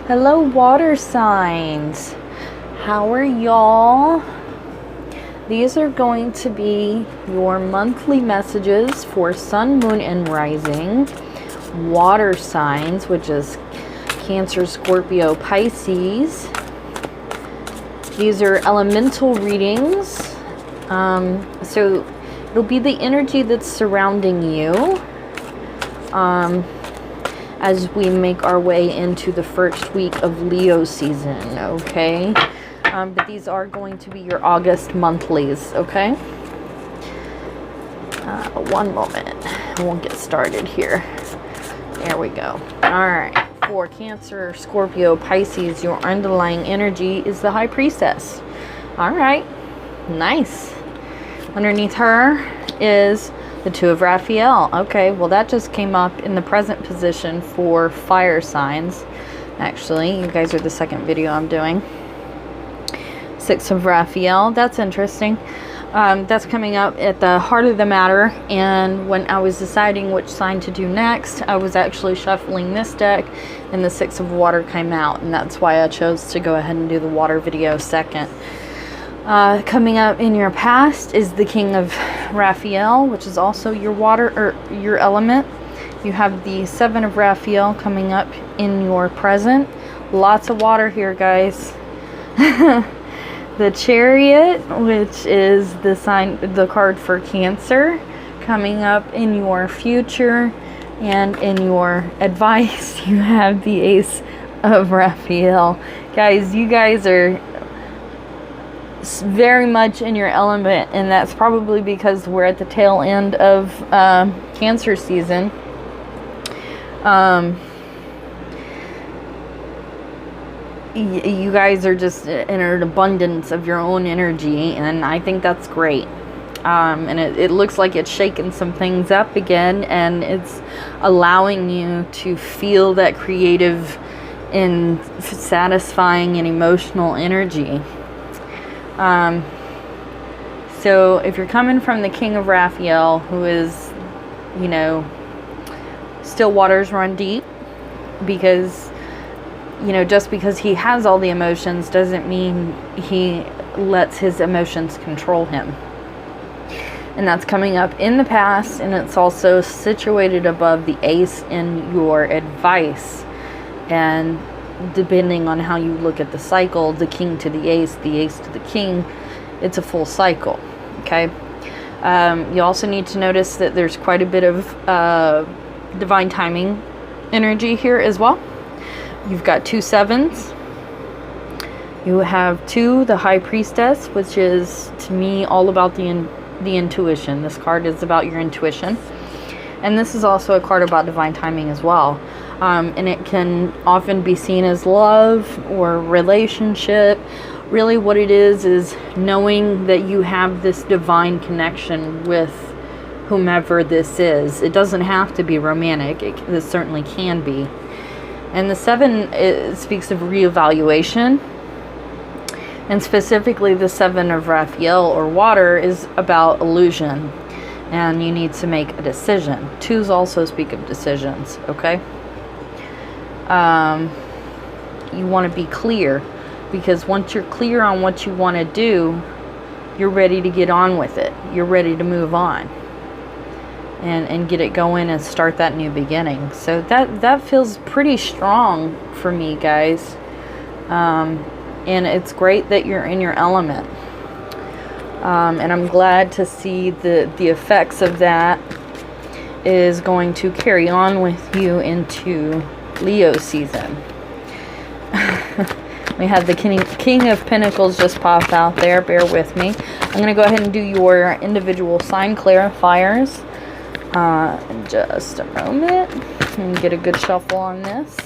Hello, water signs. How are y'all? These are going to be your monthly messages for sun, moon, and rising water signs, which is Cancer, Scorpio, Pisces. These are elemental readings. So it'll be the energy that's surrounding you as we make our way into the first week of Leo season, okay? But these are going to be your August monthlies, okay? One moment, and we'll get started here. There we go. All right. For Cancer, Scorpio, Pisces, your underlying energy is the High Priestess. All right. Nice. Underneath her is the Two of Raphael. Okay, well that just came up in the present position for fire signs. Actually, you guys are the second video I'm doing. Six of Raphael. That's interesting. That's coming up at the heart of the matter, and when I was deciding which sign to do next, I was actually shuffling this deck and the Six of Water came out, and that's why I chose to go ahead and do the water video second. Coming up in your past is the King of Raphael, which is also your water, or your element. You have the Seven of Raphael coming up in your present. Lots of water here, guys. The Chariot, which is the card for Cancer, coming up in your future. And in your advice, you have the Ace of Raphael. Guys, you guys are very much in your element, and that's probably because we're at the tail end of Cancer season. You guys are just in an abundance of your own energy, and I think that's great. And it looks like it's shaking some things up again, and it's allowing you to feel that creative and satisfying and emotional energy. So if you're coming from the King of Raphael, who is, you know, still waters run deep, because, you know, just because he has all the emotions doesn't mean he lets his emotions control him. And that's coming up in the past, and it's also situated above the Ace in your advice. And depending on how you look at the cycle, the King to the Ace to the King, it's a full cycle, okay? You also need to notice that there's quite a bit of divine timing energy here as well. You've got two sevens. You have two, the High Priestess, which is, to me, all about the intuition. This card is about your intuition. And this is also a card about divine timing as well. And it can often be seen as love or relationship. Really what it is knowing that you have this divine connection with whomever this is. It doesn't have to be romantic. It certainly can be. And the seven, it speaks of reevaluation. And specifically the Seven of Raphael, or water, is about illusion. And you need to make a decision. Twos also speak of decisions, okay? You want to be clear, because once you're clear on what you want to do, you're ready to get on with it. You're ready to move on and get it going and start that new beginning. So that feels pretty strong for me, guys. And it's great that you're in your element. And I'm glad to see the effects of that is going to carry on with you into Leo season. We have the King of Pentacles just pop out there. Bear with me. I'm going to go ahead and do your individual sign clarifiers in just a moment. And get a good shuffle on this.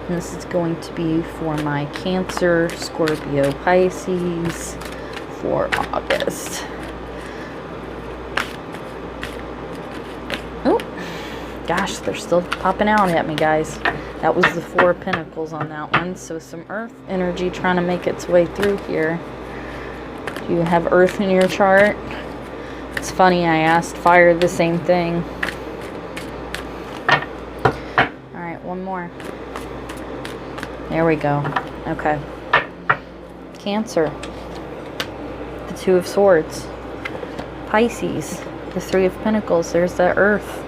And this is going to be for my Cancer, Scorpio, Pisces for August. Oh, gosh, they're still popping out at me, guys. That was the Four of Pentacles on that one. So some earth energy trying to make its way through here. Do you have earth in your chart? It's funny, I asked fire the same thing. Alright, one more. There we go. Okay. Cancer. The Two of Swords. Pisces. The Three of Pentacles. There's that Earth.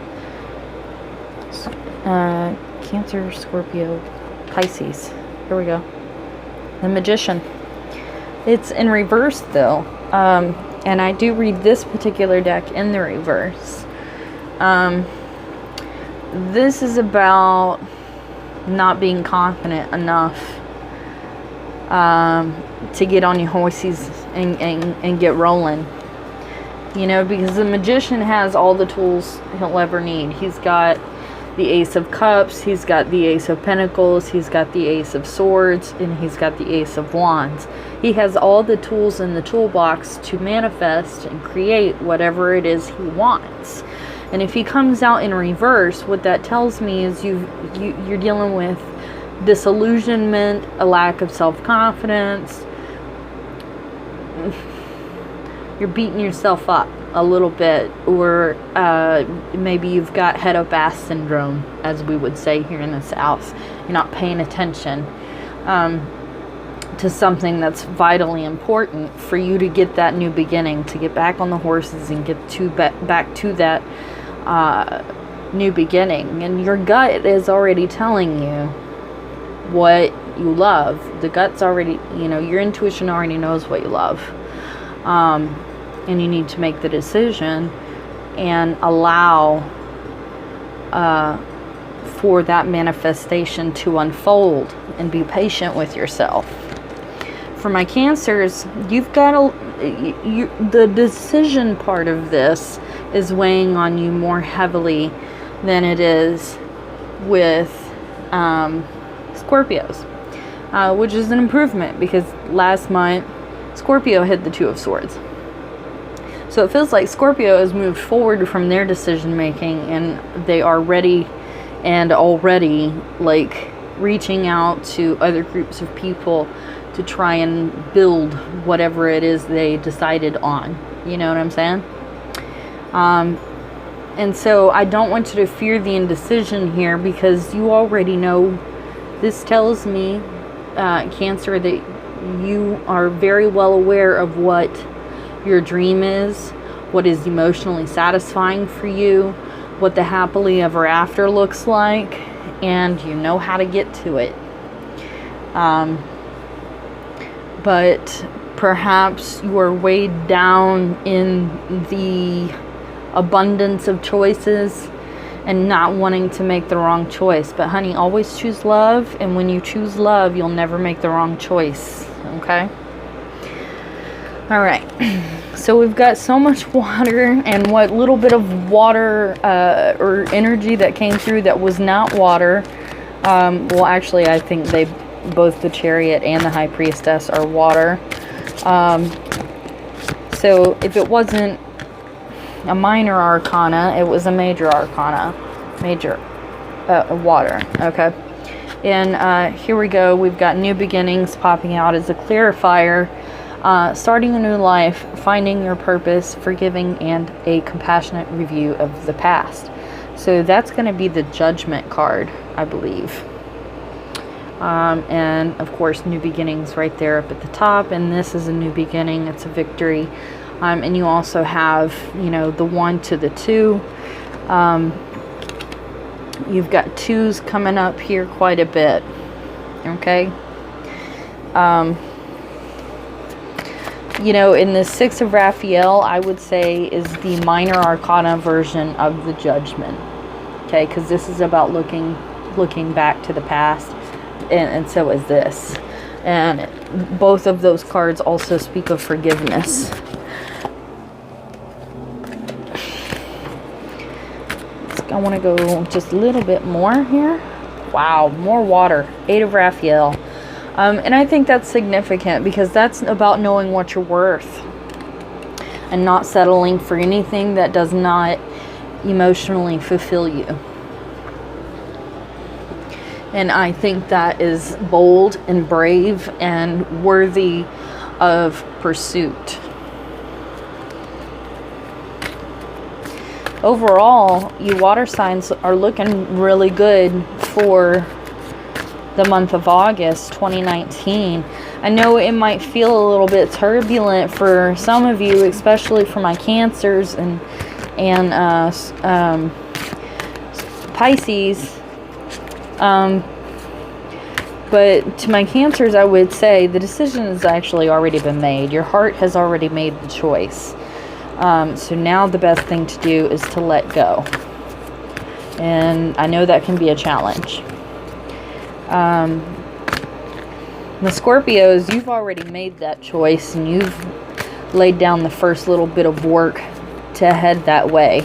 Cancer, Scorpio, Pisces. Here we go. The Magician. It's in reverse though. And I do read this particular deck in the reverse. This is about not being confident enough to get on your horses and get rolling. You know, because the Magician has all the tools he'll ever need. He's got the Ace of Cups, he's got the Ace of Pentacles, he's got the Ace of Swords, and he's got the Ace of Wands. He has all the tools in the toolbox to manifest and create whatever it is he wants. And if he comes out in reverse, what that tells me is you're dealing with disillusionment, a lack of self-confidence. You're beating yourself up a little bit, or maybe you've got head up ass syndrome, as we would say here in the South. You're not paying attention to something that's vitally important for you to get that new beginning, to get back on the horses and get back to that new beginning. And your gut is already telling you what you love. The gut's already, you know, your intuition already knows what you love. And you need to make the decision and allow for that manifestation to unfold, and be patient with yourself. For my Cancers, you've got the decision part of this is weighing on you more heavily than it is with Scorpios, which is an improvement, because last month Scorpio hit the Two of Swords. So it feels like Scorpio has moved forward from their decision making, and they are ready and already like reaching out to other groups of people to try and build whatever it is they decided on. You know what I'm saying? And so I don't want you to fear the indecision here, because you already know. This tells me, Cancer, that you are very well aware of what your dream is, what is emotionally satisfying for you, what the happily ever after looks like, and you know how to get to it. But perhaps you are weighed down in the abundance of choices and not wanting to make the wrong choice. But honey, always choose love, and when you choose love, you'll never make the wrong choice. Okay? All right. So we've got so much water, and what little bit of water or energy that came through that was not water. Well, actually, I think both the Chariot and the High Priestess are water. So if it wasn't a minor arcana, it was a major arcana. Major water. Okay. And here we go. We've got new beginnings popping out as a clarifier. Starting a new life, finding your purpose, forgiving, and a compassionate review of the past. So that's going to be the Judgment card, I believe. And of course, new beginnings right there up at the top. And this is a new beginning. It's a victory. And you also have, you know, the 1 to the 2. You've got 2s coming up here quite a bit. Okay. You know, in the 6 of Raphael, I would say is the minor arcana version of the Judgment. Okay, because this is about looking back to the past, and so is this. And both of those cards also speak of forgiveness. I want to go just a little bit more here. Wow, more water. 8 of Raphael. And I think that's significant, because that's about knowing what you're worth and not settling for anything that does not emotionally fulfill you. And I think that is bold and brave and worthy of pursuit. overall, you water signs are looking really good for the month of August 2019. I know it might feel a little bit turbulent for some of you, especially for my Cancers and Pisces. But to my Cancers, I would say the decision has actually already been made. Your heart has already made the choice. So now the best thing to do is to let go. And I know that can be a challenge. The Scorpios, you've already made that choice, and you've laid down the first little bit of work to head that way.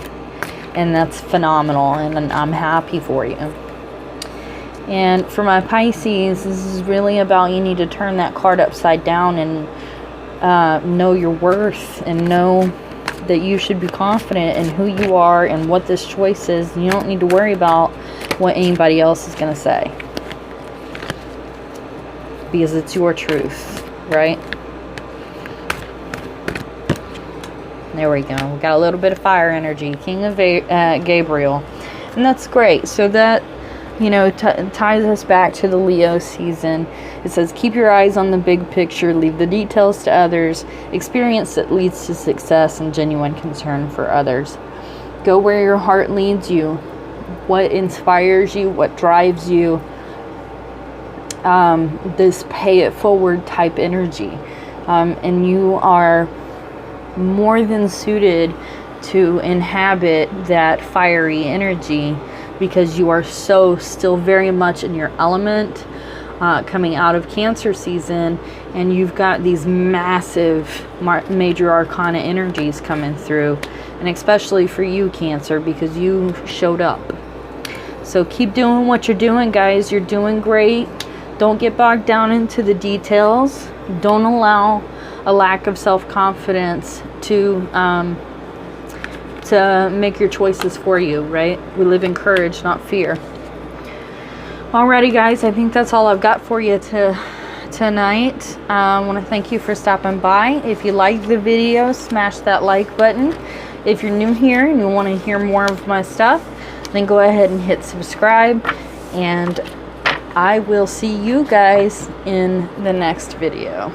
And that's phenomenal, and I'm happy for you. And for my Pisces, this is really about, you need to turn that card upside down and know your worth, and know that you should be confident in who you are and what this choice is. You don't need to worry about what anybody else is going to say, because it's your truth, right? There we go. We got a little bit of fire energy. King of Gabriel. And that's great. So that, you know, ties us back to the Leo season. It says, keep your eyes on the big picture. Leave the details to others. Experience that leads to success and genuine concern for others. Go where your heart leads you. What inspires you. What drives you. This pay it forward type energy. And you are more than suited to inhabit that fiery energy, because you are so still very much in your element, coming out of Cancer season, and you've got these massive major arcana energies coming through, and especially for you, Cancer, because you showed up. So keep doing what you're doing, guys. You're doing great. Don't get bogged down into the details. Don't allow a lack of self-confidence to make your choices for you, right? We live in courage, not fear. Alrighty, guys, I think that's all I've got for you tonight. I want to thank you for stopping by. If you liked the video, smash that like button. If you're new here and you want to hear more of my stuff, then go ahead and hit subscribe, and I will see you guys in the next video.